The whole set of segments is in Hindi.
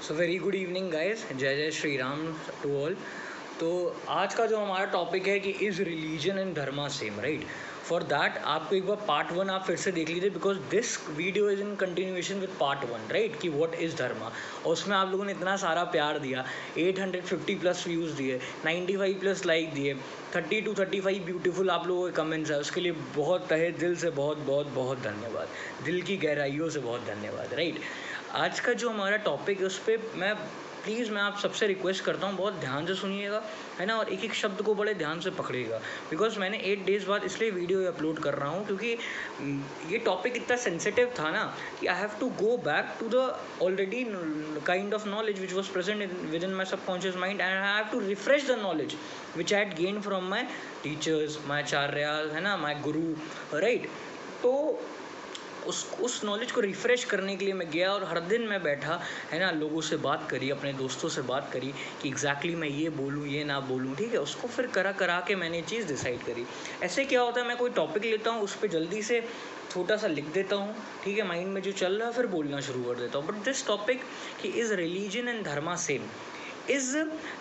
So very good evening guys, जय जय श्री राम टू ऑल। तो आज का जो हमारा टॉपिक है कि is religion and dharma same, right. For that आपको एक बार पार्ट 1 आप फिर से देख लीजिए, because this video is in continuation with part 1, right, कि व्हाट इज़ धर्मा। और उसमें आप लोगों ने इतना सारा प्यार दिया, 850 प्लस व्यूज़ दिए, 95 प्लस लाइक दिए, 30 to 35 ब्यूटीफुल आप लोगों के कमेंट्स है, उसके लिए बहुत तहे दिल से बहुत बहुत बहुत धन्यवाद, दिल की गहराइयों से बहुत धन्यवाद, राइट। आज का जो हमारा टॉपिक है उस पर मैं आप सबसे रिक्वेस्ट करता हूँ, बहुत ध्यान से सुनिएगा, है ना, और एक एक शब्द को बड़े ध्यान से पकड़िएगा, बिकॉज मैंने 8 डेज़ बाद इसलिए वीडियो अपलोड कर रहा हूँ क्योंकि ये टॉपिक इतना सेंसिटिव था ना कि I have to go back to the already kind of knowledge which was present within my subconscious mind, and I have to refresh the knowledge which I had gain from my teachers, my acharyas, है ना, माई गुरु, राइट। तो उस नॉलेज को रिफ़्रेश करने के लिए मैं गया और हर दिन मैं बैठा, है ना, लोगों से बात करी, अपने दोस्तों से बात करी कि एग्जैक्टली मैं ये बोलूँ ये ना बोलूँ, ठीक है। उसको फिर करा के मैंने चीज़ डिसाइड करी। ऐसे क्या होता है, मैं कोई टॉपिक लेता हूँ, उस पर जल्दी से छोटा सा लिख देता हूँ, ठीक है, माइंड में जो चल रहा है फिर बोलना शुरू कर देता हूँ। बट दिस टॉपिक कि is religion and dharma same is,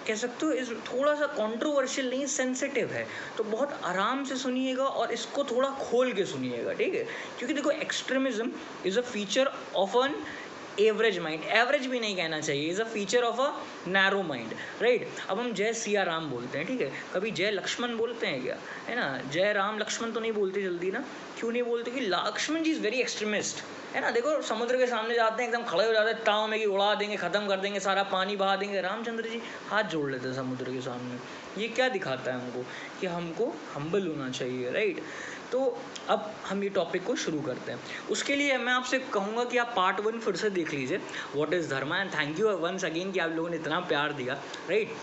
कह सकते हो, इज़ थोड़ा सा कॉन्ट्रोवर्शियल नहीं, सेंसिटिव है, तो बहुत आराम से सुनिएगा और इसको थोड़ा खोल के सुनिएगा, ठीक है। क्योंकि देखो, extremism is a feature of an average mind, average भी नहीं कहना चाहिए, is a feature of a narrow mind, right. अब हम जय सिया राम बोलते हैं, ठीक है, कभी जय लक्ष्मण बोलते हैं क्या, है ना। जय राम लक्ष्मण तो नहीं बोलते जल्दी ना, क्यों नहीं बोलते, कि लक्ष्मण जी इज़ वेरी एक्सट्रीमिस्ट, है ना। देखो, समुद्र के सामने जाते हैं, एकदम खड़े हो जाते हैं, ताव में कि उड़ा देंगे, ख़त्म कर देंगे, सारा पानी बहा देंगे। रामचंद्र जी हाथ जोड़ लेते हैं समुद्र के सामने। ये क्या दिखाता है हमको, कि हमको हम्बल होना चाहिए, राइट। तो अब हम ये टॉपिक को शुरू करते हैं। उसके लिए मैं आपसे कहूँगा कि आप पार्ट 1 फिर से देख लीजिए, what is dharma, and thank you once again कि आप लोगों ने इतना प्यार दिया, right.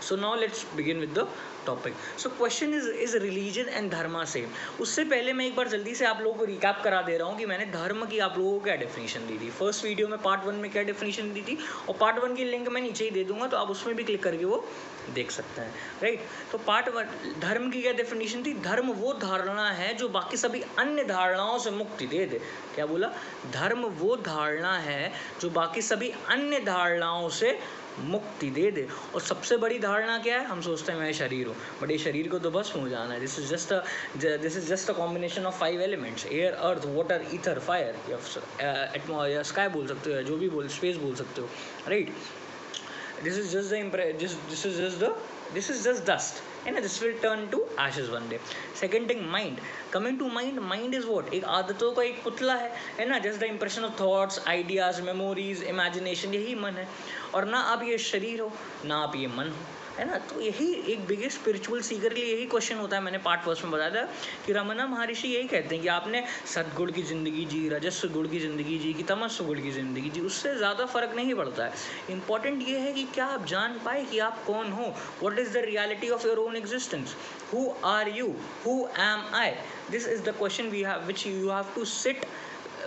So now let's begin with the topic. So question is religion and dharma same. उससे पहले मैं एक बार जल्दी से आप लोगों को रिकैप करा दे रहा हूँ कि मैंने धर्म की आप लोगों को क्या डेफिनेशन दी थी। फर्स्ट वीडियो में पार्ट 1 में क्या डेफिनेशन दी थी, और पार्ट 1 की लिंक मैं नीचे ही दे दूंगा, तो आप उसमें भी क्लिक करके वो देख सकते हैं, राइट। तो पार्ट 1 धर्म की क्या डेफिनेशन थी। धर्म वो धारणा है जो बाकी सभी अन्य धारणाओं से मुक्ति दे दे। क्या बोला, धर्म वो धारणा है जो बाकी सभी अन्य धारणाओं से मुक्ति दे दे। और सबसे बड़ी धारणा क्या है, हम सोचते हैं मैं शरीर हूँ, बट ये शरीर को तो भस्म हो जाना है। This is just a combination of 5 elements, air, earth, water, ether, fire, या स्काई बोल सकते हो, या जो भी स्पेस बोल सकते हो, right. This is just dust, and this will turn to ashes one day. Second thing, mind. Coming to mind is what? एक आदतों का एक पुतला है ना, just the impression of thoughts, ideas, memories, imagination, यही मन है। और ना आप ये शरीर हो, ना आप ये मन हो, है ना। तो यही एक बिगेस्ट स्पिरिचुअल सीकर के लिए यही क्वेश्चन होता है। मैंने पार्ट 1 में बताया था कि रमना महर्षि यही कहते हैं कि आपने सतगुण की ज़िंदगी जी, रजस्व गुण की ज़िंदगी जी, कि तमस्व गुण की ज़िंदगी जी, उससे ज़्यादा फ़र्क नहीं पड़ता है। इंपॉर्टेंट ये है कि क्या आप जान पाए कि आप कौन हो, what is the reality of your own existence, who are you, who am I. This is the question which you have to sit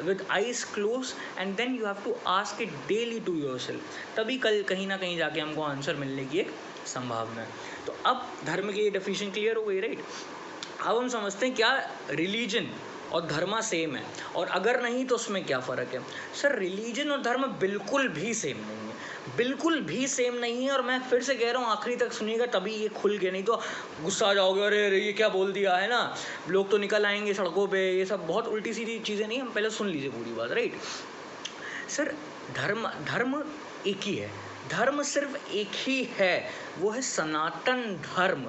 with eyes closed and then you have to ask it daily to yourself। तभी कल कहीं ना कहीं जाके हमको आंसर मिलने की एक संभावना है। तो अब धर्म की डेफिनेशन क्लियर हो गई, राइट। अब हम समझते हैं क्या रिलीजन और धर्मा सेम है, और अगर नहीं तो उसमें क्या फ़र्क है। सर, रिलीजन और धर्म बिल्कुल भी सेम नहीं है, बिल्कुल भी सेम नहीं है। और मैं फिर से कह रहा हूँ, आखिरी तक सुनिएगा तभी ये खुल के, नहीं तो गुस्सा आ जाओगे, अरे ये क्या बोल दिया, है ना, लोग तो निकल आएंगे सड़कों पे। ये सब बहुत उल्टी सीधी चीज़ें नहीं, हम पहले सुन लीजिए पूरी बात, राइट। सर, धर्म एक ही है, धर्म सिर्फ एक ही है, वो है सनातन धर्म।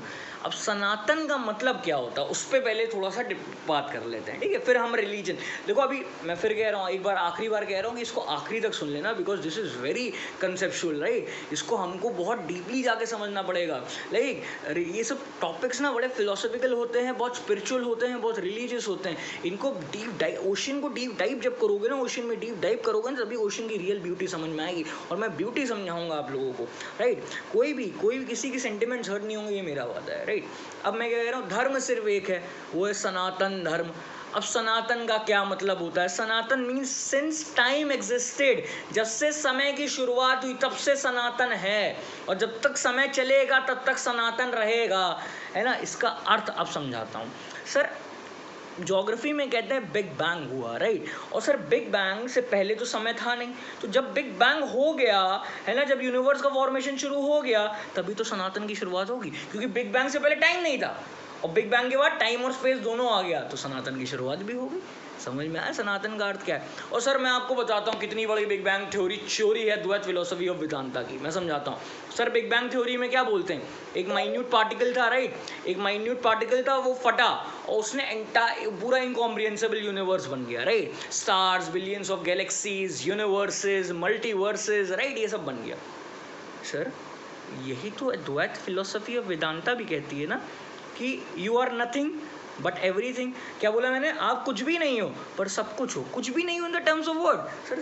अब सनातन का मतलब क्या होता है, उस पर पहले थोड़ा सा बात कर लेते हैं, ठीक है, फिर हम रिलीजन। देखो, अभी मैं फिर कह रहा हूँ, एक बार आखिरी बार कह रहा हूँ कि इसको आखिरी तक सुन लेना, because this is very conceptual, right. इसको हमको बहुत डीपली जाके समझना पड़ेगा। लाइक ये सब टॉपिक्स ना बड़े फिलोसफिकल होते हैं, बहुत स्पिरिचुअल होते हैं, बहुत रिलीजियस होते हैं। इनको डीप डाइव, ओशन को डीप डाइव जब करोगे ना, ओशन में डीप डाइव करोगे ना, तभी ओशन की रियल ब्यूटी समझ में आएगी, और मैं ब्यूटी समझाऊंगा आप लोगों को, राइट। कोई भी किसी की सेंटिमेंट्स हर्ट नहीं होंगे, ये मेरा वादा है, राइट। अब मैं क्या कह रहा हूँ, धर्म सिर्फ एक है, वो है सनातन धर्म। अब सनातन का क्या मतलब होता है। सनातन मीन्स सिंस टाइम एग्जिस्टेड, जब से समय की शुरुआत हुई तब से सनातन है, और जब तक समय चलेगा तब तक सनातन रहेगा, है ना। इसका अर्थ अब समझाता हूँ। सर, ज्योग्राफी में कहते हैं बिग बैंग हुआ, राइट। और सर बिग बैंग से पहले तो समय था नहीं, तो जब बिग बैंग हो गया है ना, जब यूनिवर्स का फॉर्मेशन शुरू हो गया तभी तो सनातन की शुरुआत होगी, क्योंकि बिग बैंग से पहले टाइम नहीं था और बिग बैंग के बाद टाइम और स्पेस दोनों आ गया तो सनातन की शुरुआत भी हो गई। समझ में आया सनातन का अर्थ क्या है। और सर मैं आपको बताता हूँ कितनी बड़ी बिग बैंग थ्योरी चोरी है द्वैत फिलोसफी ऑफ वेदांता की, मैं समझाता हूँ। सर बिग बैंग थ्योरी में क्या बोलते हैं, एक माइन्यूट पार्टिकल था, राइट, एक माइन्यूट पार्टिकल था, वो फटा और उसने पूरा इनकॉम्प्रिहेंसिबल यूनिवर्स बन गया, right. Stars, billions of galaxies, universes, multiverses, right, ये सब बन गया। सर यही तो अद्वैत फिलोसफी ऑफ वेदांता भी कहती है ना कि you are nothing but everything. क्या बोला मैंने, आप कुछ भी नहीं हो पर सब कुछ हो। कुछ भी नहीं हो in the terms of word, sir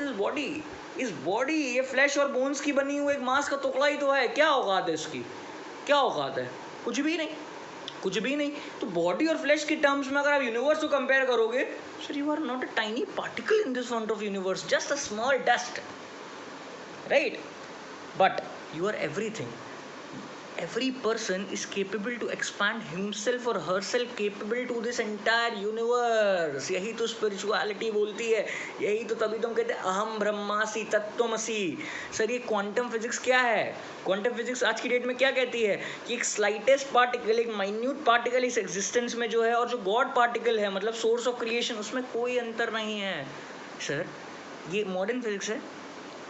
इस बॉडी ये फ्लैश और बोन्स की बनी हुई एक मांस का टुकड़ा ही तो है, क्या औकात है इसकी, क्या औकात है, कुछ भी नहीं, कुछ भी नहीं। तो बॉडी और फ्लैश के टर्म्स में अगर आप यूनिवर्स को कंपेयर करोगे, sir you are not a tiny particle in this front of universe, just a small dust, right, but you are everything. Every person is capable to expand himself or herself capable to this entire universe. यही तो स्पिरिचुअलिटी बोलती है, यही तो तभी तो हम कहते हैं अहम ब्रह्मासि तत्त्वमसि। सर ये क्वांटम फिजिक्स क्या है, क्वांटम फिजिक्स आज की डेट में क्या कहती है कि एक स्लाइटेस्ट पार्टिकल, एक माइन्यूट पार्टिकल इस एग्जिस्टेंस में जो है और जो गॉड पार्टिकल है मतलब सोर्स ऑफ क्रिएशन, उसमें कोई अंतर नहीं है। सर ये मॉडर्न फिजिक्स है।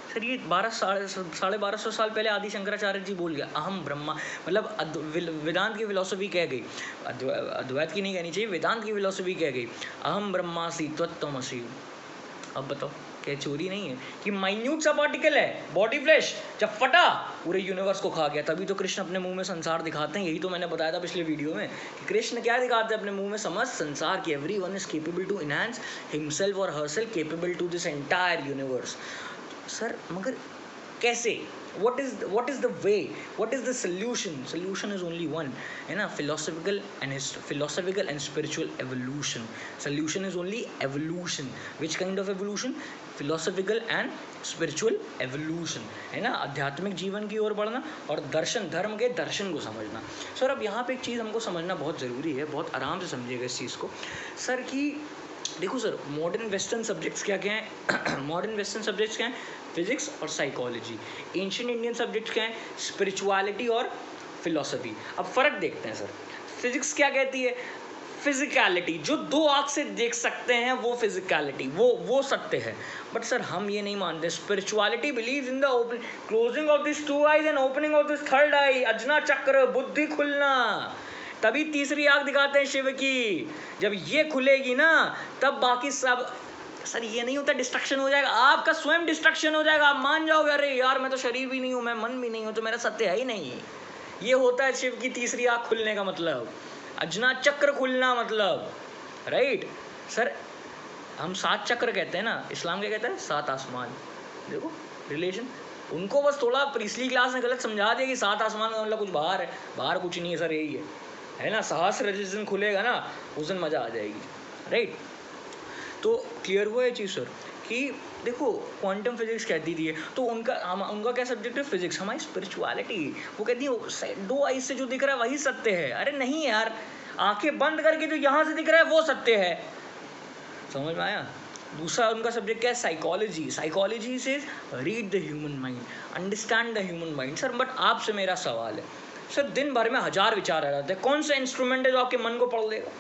सर ये 1200 साल पहले आदि शंकराचार्य जी बोल गया अहम ब्रह्मा, मतलब वेदांत की फिलोसफी कह गई, अद्वैत की नहीं कहनी चाहिए, वेदांत की फिलोसफी कह गई अहम ब्रह्मासि त्वत्तमसि। अब बताओ क्या चोरी नहीं है कि माइन्यूट सा पार्टिकल है बॉडी फ्लैश, जब फटा पूरे यूनिवर्स को खा गया। तभी तो कृष्ण अपने मुंह में संसार दिखाते हैं, यही तो मैंने बताया था पिछले वीडियो में कि कृष्ण क्या दिखाते हैं अपने मुंह में, समस्त संसार की everyone is capable to enhance himself और herself capable to this entire universe. Sir मगर कैसे, what is the way, what is the solution is only one, है ना, philosophical and spiritual evolution. Solution is only evolution. Which kind of evolution? Philosophical and spiritual evolution, है ना, आध्यात्मिक जीवन की ओर बढ़ना और दर्शन, धर्म के दर्शन को समझना। सर अब यहाँ पे एक चीज़ हमको समझना बहुत ज़रूरी है, बहुत आराम से समझिएगा इस चीज़ को सर, कि देखो सर मॉडर्न वेस्टर्न सब्जेक्ट्स क्या क्या हैं मॉडर्न वेस्टर्न सब्जेक्ट्स क्या हैं, फिजिक्स और साइकोलॉजी। एंशिएंट इंडियन सब्जेक्ट्स क्या हैं, स्पिरिचुअलिटी और फिलॉसफी। अब फर्क देखते हैं सर, फिजिक्स क्या कहती है, फिजिकलिटी, जो दो आँख से देख सकते हैं वो फिजिकलिटी, वो सत्य है। बट सर हम ये नहीं मानते। Spirituality believe in the closing of this two eyes and opening of this third eye, Ajna chakra, बुद्धि खुलना, तभी तीसरी आँख दिखाते हैं शिव की। जब ये खुलेगी ना तब बाकी सब। सर ये नहीं होता डिस्ट्रक्शन हो जाएगा, आपका स्वयं डिस्ट्रक्शन हो जाएगा, आप मान जाओगे अरे यार मैं तो शरीर भी नहीं हूँ, मैं मन भी नहीं हूँ, तो मेरा सत्य है ही नहीं। ये होता है शिव की तीसरी आँख खुलने का मतलब, अजना चक्र खुलना मतलब, राइट। सर हम 7 चक्र कहते हैं ना, इस्लाम क्या कहता है 7 आसमान। देखो रिलेशन, उनको बस थोड़ा पिछली क्लास में गलत समझा दिया कि 7 आसमान का मतलब कुछ बाहर है, बाहर कुछ नहीं है सर, यही है ना। सहस्र जिस दिन खुलेगा ना उस दिन मज़ा आ जाएगी, राइट। तो क्लियर हुआ ये चीज़ सर कि देखो क्वांटम फिजिक्स कहती थी तो उनका क्या सब्जेक्ट है, फिजिक्स। हमारी स्पिरिचुअलिटी वो कहती है 2 आईज से जो दिख रहा है वही सत्य है। अरे नहीं यार, आंखें बंद करके जो यहाँ से दिख रहा है वो सत्य है। समझ में आया। दूसरा उनका सब्जेक्ट क्या है, साइकोलॉजी। साइकोलॉजी से read the human mind, understand the human mind. Sir but आपसे मेरा सवाल है सर, दिन भर में 1000 विचार आ जाते हैं, कौन सा इंस्ट्रूमेंट है जो आपके मन को पढ़ लेगा।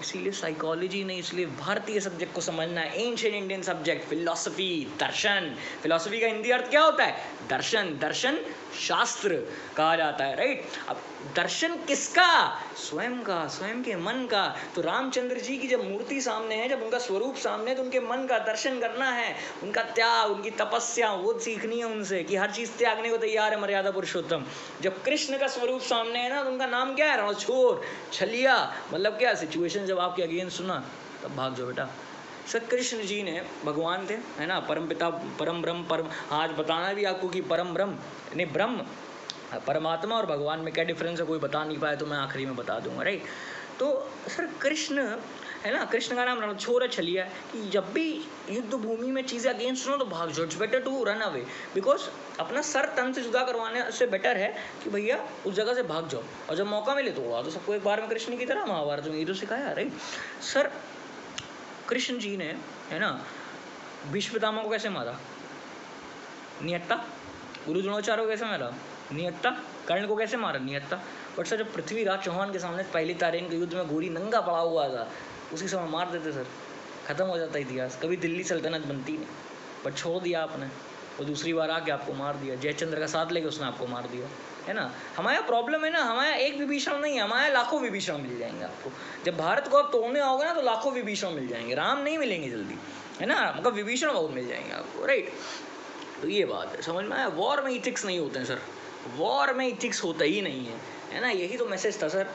इसीलिए साइकोलॉजी नहीं, इसलिए भारतीय सब्जेक्ट को समझना है, एंशिएंट इंडियन सब्जेक्ट, फिलॉसफी, दर्शन। फिलॉसफी का हिंदी अर्थ क्या होता है, दर्शन। दर्शन शास्त्र कहा जाता है, राइट। अब दर्शन किसका, स्वयं का, स्वयं के मन का। तो रामचंद्र जी की जब मूर्ति सामने है, जब उनका स्वरूप सामने है, तो उनके मन का दर्शन करना है, उनका त्याग, उनकी तपस्या वो सीखनी है उनसे कि हर चीज़ त्यागने को तैयार है मर्यादा पुरुषोत्तम। जब कृष्ण का स्वरूप सामने है ना, तो उनका नाम क्या है, रणछोड़, छलिया। मतलब क्या, सिचुएशन जब आपके अगेंस्ट सुना तब भाग जाओ बेटा। सर कृष्ण जी ने भगवान थे, है ना, परम पिता, परम ब्रह्म, परम। आज बताना भी आपको कि परम ब्रह्म नहीं, ब्रह्म परमात्मा और भगवान में क्या डिफरेंस है कोई बता नहीं पाया तो मैं आखिरी में बता दूंगा, राइट। तो सर कृष्ण है ना, कृष्ण का नाम छोरा छलिया है कि जब भी युद्ध भूमि में चीज़ें अगेंस्ट हो तो भाग जाओ, it's better to run away, because अपना सर तन से जुदा करवाने से बेटर है कि भैया उस जगह से भाग जाओ, और जब मौका मिले तो उड़ा दो सबको एक बार में, कृष्ण की तरह महाभारत में ये तो सिखाया, राइट सर। कृष्ण जी ने, है ना, भीष्म पितामह को कैसे मारा, नियत्ता। गुरु द्रोणाचार्य को कैसे मारा, नियत्ता। कर्ण को कैसे मारा, नियत्ता। बट सर जब पृथ्वीराज चौहान के सामने पहली तारीन के युद्ध में गोरी नंगा पड़ा हुआ था, उसी समय मार देते सर, खत्म हो जाता इतिहास, कभी दिल्ली सल्तनत बनती नहीं। बट छोड़ दिया आपने, वो दूसरी बार आके आपको मार दिया, जयचंद्र का साथ लेके उसने आपको मार दिया, है ना। हमारा प्रॉब्लम है ना, हमारा एक विभीषण नहीं है, हमारे लाखों विभीषण मिल जाएंगे आपको। जब भारत को आप तोड़ने आओगे ना तो लाखों विभीषण मिल जाएंगे, राम नहीं मिलेंगे जल्दी, है ना, मतलब विभीषण बहुत मिल जाएंगे आपको, राइट। तो ये बात है, समझ में आया। वॉर में इथिक्स नहीं होते हैं सर, वॉर में इथिक्स होता ही नहीं है ना, यही तो मैसेज था सर,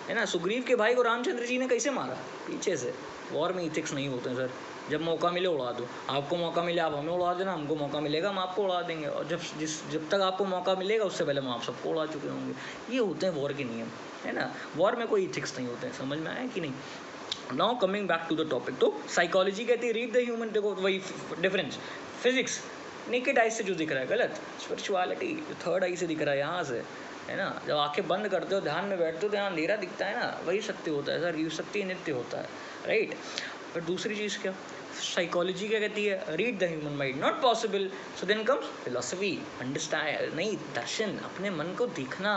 है ना। सुग्रीव के भाई को रामचंद्र जी ने कैसे मारा, पीछे से। वॉर में इथिक्स नहीं होते हैं सर, जब मौका मिले उड़ा दो। आपको मौका मिले आप हमें उड़ा देना, हमको मौका मिलेगा हम आपको उड़ा देंगे, और जब तक आपको मौका मिलेगा उससे पहले हम आप सबको उड़ा चुके होंगे। ये होते हैं वॉर के नियम, है ना। वॉर में कोई इथिक्स नहीं होते हैं, समझ में आया कि नहीं। Now coming back to the topic, तो साइकोलॉजी कहती है रीड द ह्यूमन, देखो वही डिफरेंस। फिजिक्स नेकेड आई से जो दिख रहा है गलत, स्पिरिचुअलिटी जो थर्ड आई से दिख रहा है यहाँ से, है ना। जब आंखें बंद करते हो ध्यान में बैठते हो तो यहाँ अंधेरा दिखता है ना, वही सत्य होता है सर, ये सत्य नित्य होता है, राइट। पर दूसरी चीज़ क्या, साइकोलॉजी क्या कहती है, read the human mind, not possible. So then comes philosophy, understand, नहीं दर्शन, अपने मन को देखना,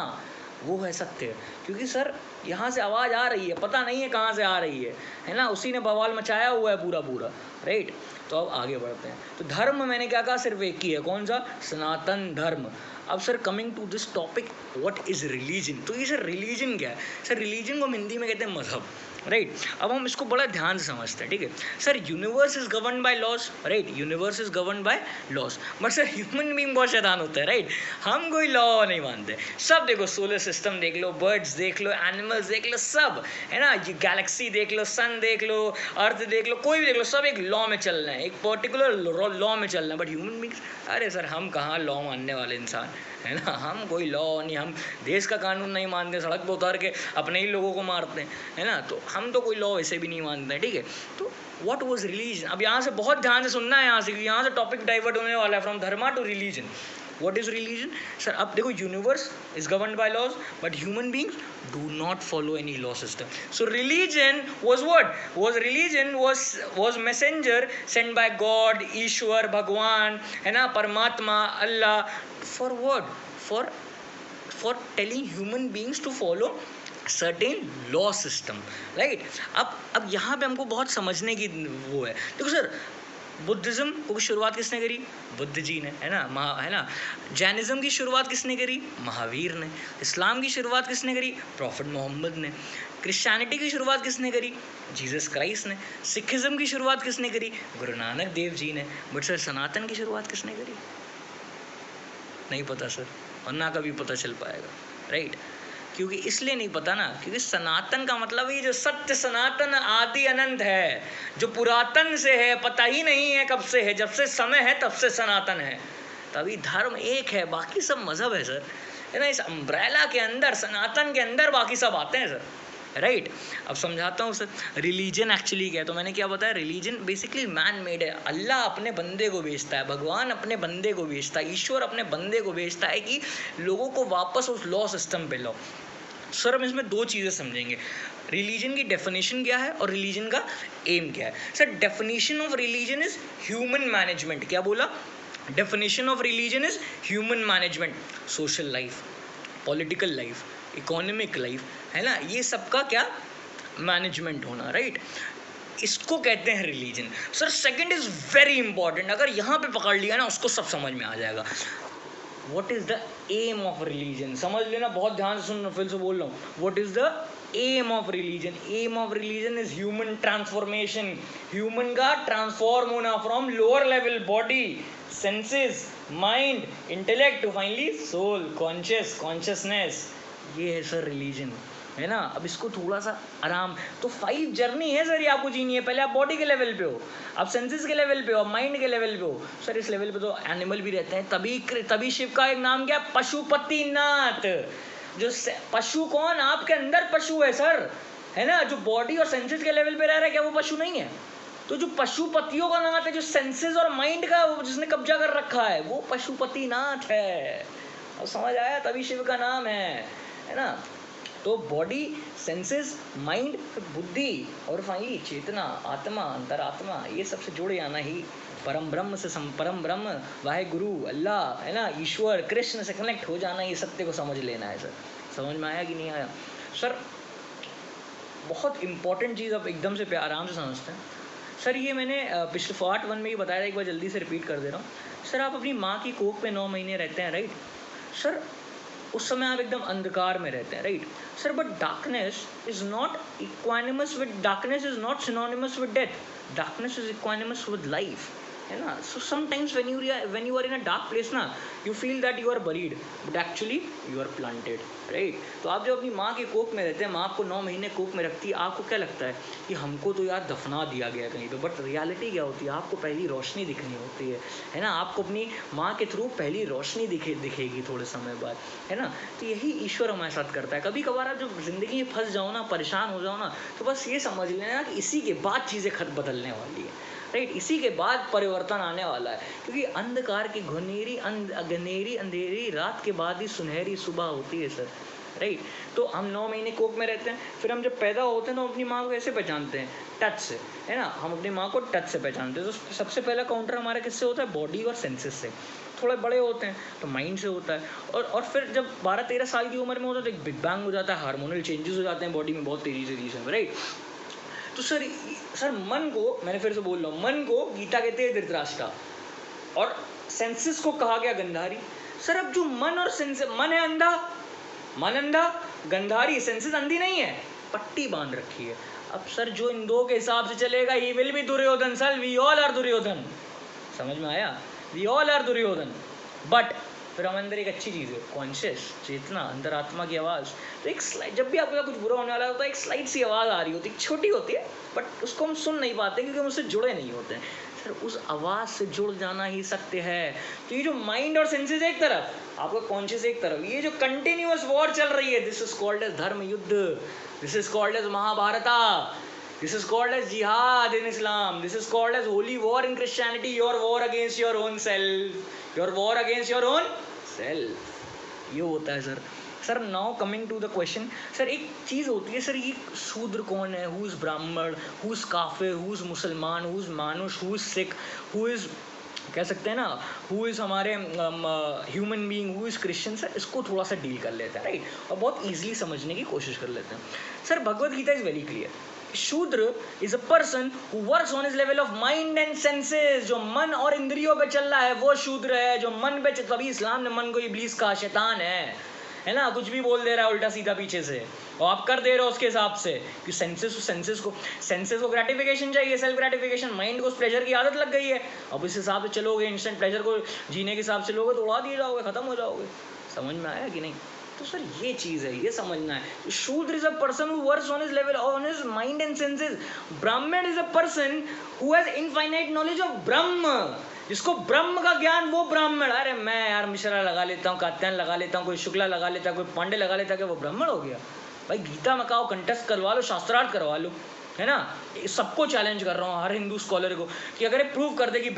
वो है सत्य। क्योंकि सर यहाँ से आवाज़ आ रही है, पता नहीं है कहाँ से आ रही है ना, उसी ने बवाल मचाया हुआ है पूरा पूरा, राइट। तो अब आगे बढ़ते हैं। तो धर्म मैंने क्या कहा, सिर्फ एक ही है, कौन सा, सनातन धर्म। अब sir coming to this topic, what is religion. तो ये सर रिलीजन क्या है, सर रिलीजन को हम हिंदी में कहते हैं मजहब, राइट। अब हम इसको बड़ा ध्यान से समझते हैं, ठीक है sir. Universe is govern by laws, right, universe is govern by laws. But sir human being बहुत शैतान होता है, राइट। हम कोई लॉ नहीं मानते, सब देखो, सोलर सिस्टम देख लो, बर्ड्स देख लो, एनिमल्स देख लो, सब, है ना, ये गैलेक्सी देख लो, सन देख लो, अर्थ देख लो, कोई भी देख लो, सब एक लॉ में चल रहे हैं, एक पर्टिकुलर लॉ में चल रहे हैं। बट ह्यूमन बीइंग्स, अरे सर हम कहाँ लॉ मानने वाले इंसान, है ना, हम कोई लॉ नहीं, हम देश का कानून नहीं मानते, सड़क पर उतार के अपने ही लोगों को मारते हैं, है ना। तो हम तो कोई लॉ वैसे भी नहीं मानते हैं, ठीक है। तो व्हाट वाज रिलीजन, अब यहाँ से बहुत ध्यान से सुनना है, यहाँ से, यहाँ से टॉपिक डाइवर्ट होने वाला है, from dharma to religion. What is religion? Sir अब देखो, universe is governed by laws, but human beings do not follow any law system. So religion was what was, religion was messenger send by God, Ishwar, Bhagwan, है ना, Paramatma, Allah, for what, for telling human beings to follow certain law system, right. अब यहाँ पे हमको बहुत समझने की वो है। देखो सर, बुद्धिज़्म को शुरुआत किसने करी, बुद्ध जी ने, है ना, है ना। जैनिज़्म की शुरुआत किसने करी, महावीर ने। इस्लाम की शुरुआत किसने करी, प्रॉफिट मोहम्मद ने। क्रिश्चियनिटी की शुरुआत किसने करी, जीसस क्राइस्ट ने। सिखिज़्म की शुरुआत किसने करी, गुरु नानक देव जी ने। बट सर सनातन की शुरुआत किसने करी, नहीं पता सर, और ना कभी पता चल पाएगा, राइट। क्योंकि इसलिए नहीं पता ना, क्योंकि सनातन का मतलब ये जो सत्य सनातन आदि अनंत है, जो पुरातन से है, पता ही नहीं है कब से है, जब से समय है तब से सनातन है, तभी धर्म एक है, बाकी सब मजहब है सर, है ना। इस अम्ब्रेला के अंदर, सनातन के अंदर बाकी सब आते हैं सर, राइट। अब समझाता हूँ सर, रिलीजन एक्चुअली क्या है। तो मैंने क्या बताया, रिलीजन बेसिकली मैन मेड है। अल्लाह अपने बंदे को भेजता है, भगवान अपने बंदे को भेजता है, ईश्वर अपने बंदे को भेजता है कि लोगों को वापस उस लॉ सिस्टम पे लाओ। सर हम इसमें दो चीज़ें समझेंगे, रिलीजन की डेफिनेशन क्या है और रिलीजन का एम क्या है। Sir definition of religion is human management. क्या बोला, definition of religion is human management, social life, political life, economic life, है ना, ये सबका क्या मैनेजमेंट होना, राइट। इसको कहते हैं religion. Sir second is very important, अगर यहाँ पे पकड़ लिया ना उसको सब समझ में आ जाएगा। What is the aim of religion? समझ लेना, बहुत ध्यान से सुनना, फिर से बोल रहा हूँ। What is the aim of religion? Aim of religion is human transformation. Human का transform होना from lower level body, senses, mind, intellect to finally soul, consciousness. ये है सर रिलीजन, है ना। अब इसको थोड़ा सा आराम, तो 5 जर्नी है सर, ये आपको जीनी है। पहले आप बॉडी के लेवल पे हो, आप सेंसेस के लेवल पे हो, माइंड के लेवल पे हो। सर इस लेवल पे तो एनिमल भी रहते हैं, तभी शिव का एक नाम क्या, पशुपतिनाथ। जो पशु कौन, आपके अंदर पशु है सर, है ना, जो बॉडी और सेंसेस के लेवल पे रह रहा है, क्या वो पशु नहीं है? तो जो पशुपतियों का नाथ है, जो सेंसेस और माइंड का जिसने कब्जा कर रखा है, वो पशुपति नाथ है। अब समझ आया, तभी शिव का नाम है ना। तो बॉडी, सेंसेस, माइंड, बुद्धि और फाइनली चेतना, आत्मा, अंतरात्मा, ये सबसे जुड़े आना ही परम ब्रह्म से परम ब्रह्म, वाहे गुरु, अल्लाह, है ना, ईश्वर, कृष्ण से कनेक्ट हो जाना, ये सत्य को समझ लेना है सर। समझ में आया कि नहीं आया सर? बहुत इंपॉर्टेंट चीज़ आप एकदम से आराम से समझते हैं सर। ये मैंने पिछले पार्ट 1 में ही बताया था, एक बार जल्दी से रिपीट कर दे रहा हूँ सर। आप अपनी माँ की कोख पे 9 महीने रहते हैं, राइट सर? उस समय आप एकदम अंधकार में रहते हैं, right sir? But darkness is not equanimous with, darkness is not synonymous with death, darkness is equanimous with life, है ना। So sometimes when you are in a dark place ना, you feel that you are buried, but actually you are planted, right. तो आप जब अपनी माँ के कोख में रहते हैं, माँ आपको 9 महीने कोख में रखती है, आपको क्या लगता है कि हमको तो यार दफना दिया गया कहीं पे, बट रियलिटी क्या होती है? आपको पहली रोशनी दिखनी होती है ना। आपको अपनी माँ के थ्रू पहली रोशनी दिखेगी थोड़े समय बाद, है ना। तो यही ईश्वर हमारे साथ करता है। कभी कभार आप जब जिंदगी में फंस जाओ ना, परेशान हो जाओ ना, तो बस ये समझ लेना कि इसी के बाद चीज़ें खत बदलने वाली है, राइट। इसी के बाद परिवर्तन आने वाला है, क्योंकि अंधकार की घनेरी अंधेरी रात के बाद ही सुनहरी सुबह होती है सर, राइट। तो हम 9 महीने कोख में रहते हैं, फिर हम जब पैदा होते हैं तो अपनी माँ को कैसे पहचानते हैं? टच से, है ना। हम अपनी माँ को टच से पहचानते हैं। तो सबसे पहला काउंटर हमारा किससे होता है? बॉडी और सेंसेस से। थोड़े बड़े होते हैं तो माइंड से होता है, और फिर जब 12-13 साल की उम्र में होता है तो एक बिग बैंग हो जाता है, हार्मोनल चेंजेस हो जाते हैं बॉडी में बहुत तेजी से, राइट। तो सर मन को, मैंने फिर से बोल रहा हूँ, मन को गीता कहते हैं धृतराष्ट्र, और सेंसेस को कहा गया गंधारी। सर अब जो मन और सेंसेस, मन है अंधा, मन अंधा, गंधारी सेंसेस अंधी नहीं है, पट्टी बांध रखी है। अब सर जो इन दो के हिसाब से चलेगा, he will be Duryodhan sir, we all are Duryodhan. समझ में आया? We all are Duryodhan. But फिर हम अंदर एक अच्छी चीज़ है, कॉन्शियस, चेतना, अंतरात्मा की आवाज़। तो एक स्लाइड, जब भी आपको कुछ बुरा होने वाला होता है, एक स्लाइड सी आवाज़ आ रही होती है, छोटी होती है, बट उसको हम सुन नहीं पाते क्योंकि हम उससे जुड़े नहीं होते हैं सर। उस आवाज़ से जुड़ जाना ही सत्य है। तो ये जो माइंड और सेंसेस एक तरफ, आपका कॉन्शियस एक तरफ, ये जो कंटिन्यूअस वॉर चल रही है, this is called as dharma yuddh, this is called as Mahabharata, this is called as jihad in Islam, this is called as holy war in Christianity, your war against your own self, your war against your own self, ये होता है sir. Sir now coming to the question sir, एक चीज़ होती है सर, ये शूद्र कौन है? Who is Brahmin, who is काफिर, हु इज़ मुसलमान, हु इज़ मानुष, who is Sikh, who is, कह सकते हैं ना, हु इज़ हमारे human being, who is Christian. Sir इसको थोड़ा सा डील कर लेते हैं, राइट, और बहुत ईजिली समझने की कोशिश कर लेते हैं sir. Bhagavad Gita is very clear, shudra is a person who works on his level of mind and senses. जो मन और इंद्रियों पे चल रहा है वो शूद्र है। जो मन पे, तभी इस्लाम ने मन को इब्लीस का शैतान है ना, कुछ भी बोल दे रहा है उल्टा सीधा पीछे से, और आप कर दे रहे हो उसके हिसाब से कि सेंसेस को ग्रेटिफिकेशन चाहिए, सेल्फ ग्रेटिफिकेशन, माइंड को उस प्लेजर की आदत लग गई है। अब इस हिसाब से चलोगे, इंस्टेंट प्लेजर को जीने के हिसाब से चलोगे तो उड़ा दिए जाओगे, खत्म हो जाओगे। समझ में आया कि नहीं? तो सर ये चीज़ है, ये समझना है। Shudra is a person who works on his level, on his mind and senses. Brahmin is a person who has infinite knowledge of Brahm, जिसको ब्रह्म का ज्ञान, वो ब्राह्मण। अरे मैं यार मिश्रा लगा लेता हूँ, कात्यायन लगा लेता हूँ, कोई शुक्ला लगा लेता है, कोई पांडे लगा लेता है, कि वो ब्राह्मण हो गया? भाई गीता में कहो, कंटेस्ट करवा लो, शास्त्रार्थ करवा लो, है ना। सबको चैलेंज कर रहा हूँ, हर हिंदू स्कॉलर को, कि अगर ये प्रूव कर दे कि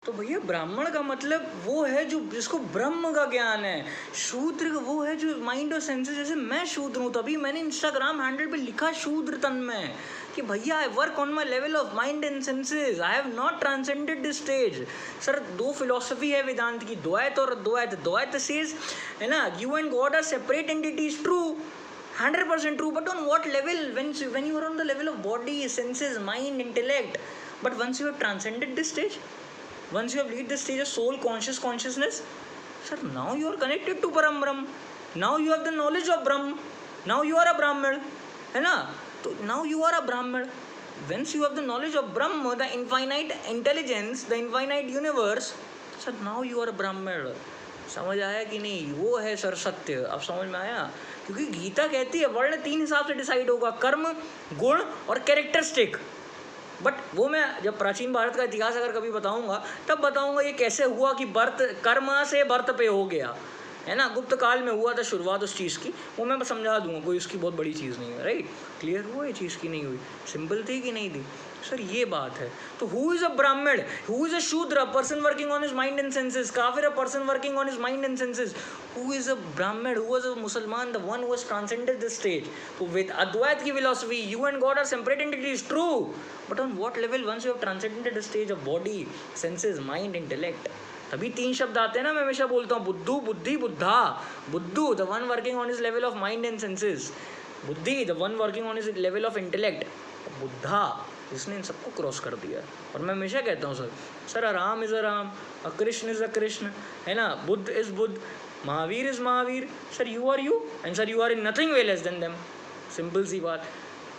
तो भैया ब्राह्मण का मतलब वो है जो, जिसको ब्रह्म का ज्ञान है। शूद्र वो है जो माइंड और सेंसेस, जैसे मैं शूद्र हूँ, तभी मैंने इंस्टाग्राम हैंडल पे लिखा शूद्र तन में, कि भैया I work on my level of mind and senses, I have not transcended this stage. Sir दो फिलोसफी है वेदांत की, द्वैत और अद्वैत। द्वैत सेज, है ना, you and God are separate entities, true, 100% true, but on what level? When you are on the level of body, senses, mind, intellect, but once you have transcended this stage, once you have reached the stage of soul consciousness, sir, now you are connected to Param Brahm, now you have the knowledge of Brahm, now you are a Brahman, है ना। तो now you are a Brahman. Once you have the knowledge of Brahm, the infinite intelligence, the infinite universe, sir, now you are a Brahman. समझ आया कि नहीं? वो है सर सत्य। अब समझ में आया? क्योंकि गीता कहती है वर्ण 3 हिसाब से डिसाइड होगा, कर्म, गुण और कैरेक्टरिस्टिक। बट वो मैं जब प्राचीन भारत का इतिहास अगर कभी बताऊंगा, तब बताऊंगा ये कैसे हुआ कि बर्थ, कर्म से बर्थ पे हो गया, है ना, गुप्त काल में हुआ था शुरुआत उस चीज़ की, वो मैं समझा दूंगा, कोई उसकी बहुत बड़ी चीज़ नहीं है, राइट। क्लियर हुआ ये चीज़ की नहीं हुई, सिंपल थी कि नहीं थी सर, ये बात है। तो who is a Brahmin, who is a shudra, a person working on his mind and senses, काफिर, a person working on his mind and senses, who is a Brahmin, who is a मुसलमान, the one who has transcended this stage. तो विद अद्वैत की philosophy you and God are separate entities, true, but on what level, once you have transcended the stage of body, senses, mind, intellect, तभी 3 शब्द आते हैं ना, मैं हमेशा बोलता हूँ, बुद्धू, बुद्धि, बुद्धा। बुद्धू the one working on his level of mind and senses, बुद्धि the one working on his level of intellect, Buddha जिसने इन सबको क्रॉस कर दिया। और मैं हमेशा कहता हूँ sir a Ram is a Ram, a Krishna is a Krishna, है ना, Buddha is Buddha, Mahavir is Mahavir, sir you are you and sir you are in nothing way less than them, simple सी बात।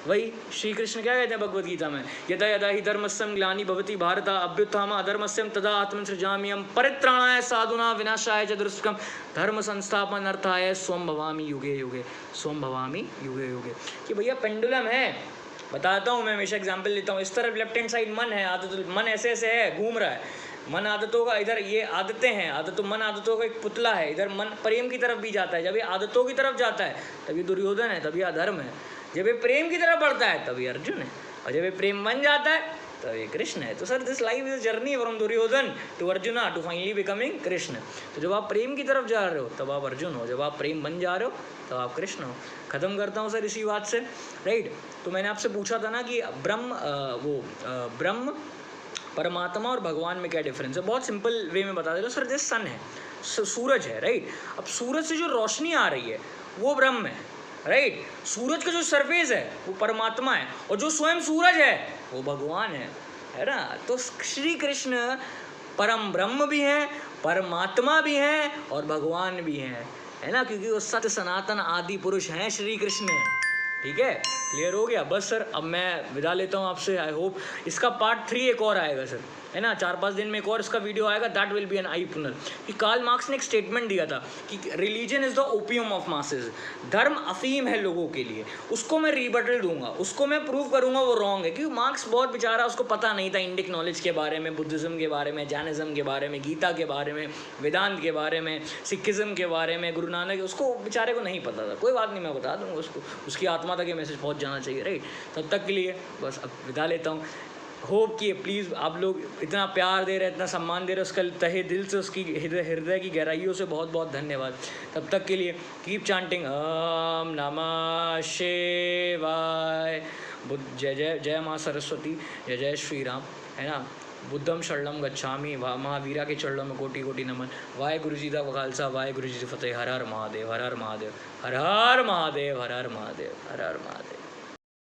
वही श्री कृष्ण क्या कहते हैं भगवत गीता में, यदा यदा ही धर्मस्यम ग्लानि भवति भारत अभ्युत्थान अधर्मस्यम तदा आत्मसृजाम्यहम् परित्राणाय साधूनां विनाशाय च दुष्कृतम् धर्म संस्थापनार्थाय स्वं भवामि युगे युगे, स्वं भवामि युगे युगे। कि भैया पेंडुलम है, बताता हूँ मैं, हमेशा एग्जाम्पल लेता हूँ, इस तरफ लेफ्ट हैंड साइड मन है, आदत, मन ऐसे ऐसे है, घूम रहा है, मन आदतों का, इधर ये आदतें हैं, आदतों, मन आदतों का एक पुतला है, इधर मन प्रेम की तरफ भी जाता है, जब ये आदतों की तरफ जाता है तभी दुर्योधन है, तभी अधर्म है, जब ये प्रेम की तरफ बढ़ता है तभी अर्जुन है, और जब ये प्रेम बन जाता है तो ये कृष्ण है। तो sir this life is journey from Duryodhan to Arjuna to finally becoming Krishna. तो जब आप प्रेम की तरफ जा रहे हो तब आप अर्जुन हो, जब आप प्रेम बन जा रहे हो तब आप कृष्ण हो। खत्म करता हूँ सर इसी बात से, राइट। तो मैंने आपसे पूछा था ना कि ब्रह्म, परमात्मा और भगवान में क्या डिफरेंस है। बहुत सिंपल वे में बता देता हूँ सर, जैसे सन है, सूरज है, राइट। अब सूरज से जो रोशनी आ रही है वो ब्रह्म है, राइट। सूरज का जो सरफेस है वो परमात्मा है, और जो स्वयं सूरज है वो भगवान है ना। तो श्री कृष्ण परम ब्रह्म भी हैं, परमात्मा भी हैं और भगवान भी हैं, है ना, क्योंकि वो सत्य सनातन आदि पुरुष हैं श्री कृष्ण। ठीक है, क्लियर हो गया। बस सर अब मैं विदा लेता हूँ आपसे। आई होप इसका पार्ट 3 एक और आएगा सर, है ना, 4-5 दिन में एक और इसका वीडियो आएगा, that will be an eye opener. कि कार्ल मार्क्स ने एक स्टेटमेंट दिया था कि religion is the opium of masses, धर्म अफीम है लोगों के लिए। उसको मैं रिबटल दूंगा, उसको मैं प्रूव करूंगा वो रॉन्ग है, क्योंकि मार्क्स बहुत बेचारा, उसको पता नहीं था इंडिक नॉलेज के बारे में, बुद्धिज्म के बारे में, जैनिज्म के बारे में, गीता के बारे में, वेदांत के बारे में, सिखिज्म के बारे में, गुरु नानक, उसको बेचारे को नहीं पता था। कोई बात नहीं, मैं बता दूंगा उसको, उसकी आत्मा तक ये मैसेज पहुंच जाना चाहिए, राइट। तब तक के लिए बस अब विदा लेता हूँ। होप कि प्लीज़ आप लोग इतना प्यार दे रहे हैं, इतना सम्मान दे रहे हैं, उसका तहे दिल से, उसकी हृदय की गहराइयों से बहुत बहुत धन्यवाद। तब तक के लिए कीप चांटिंग ओम नमः शिवाय। जय जय जय माँ सरस्वती, जय जय श्री राम, है ना। बुद्धम शरणम गच्छामि, महावीरा के चरणों में कोटि कोटि नमन। वाहे गुरु जी का खालसा, वाहे गुरु जी की फतेह। हर हर महादेव, हर हर महादेव, हर हर महादेव, हर हर महादेव, हर हर महादेव।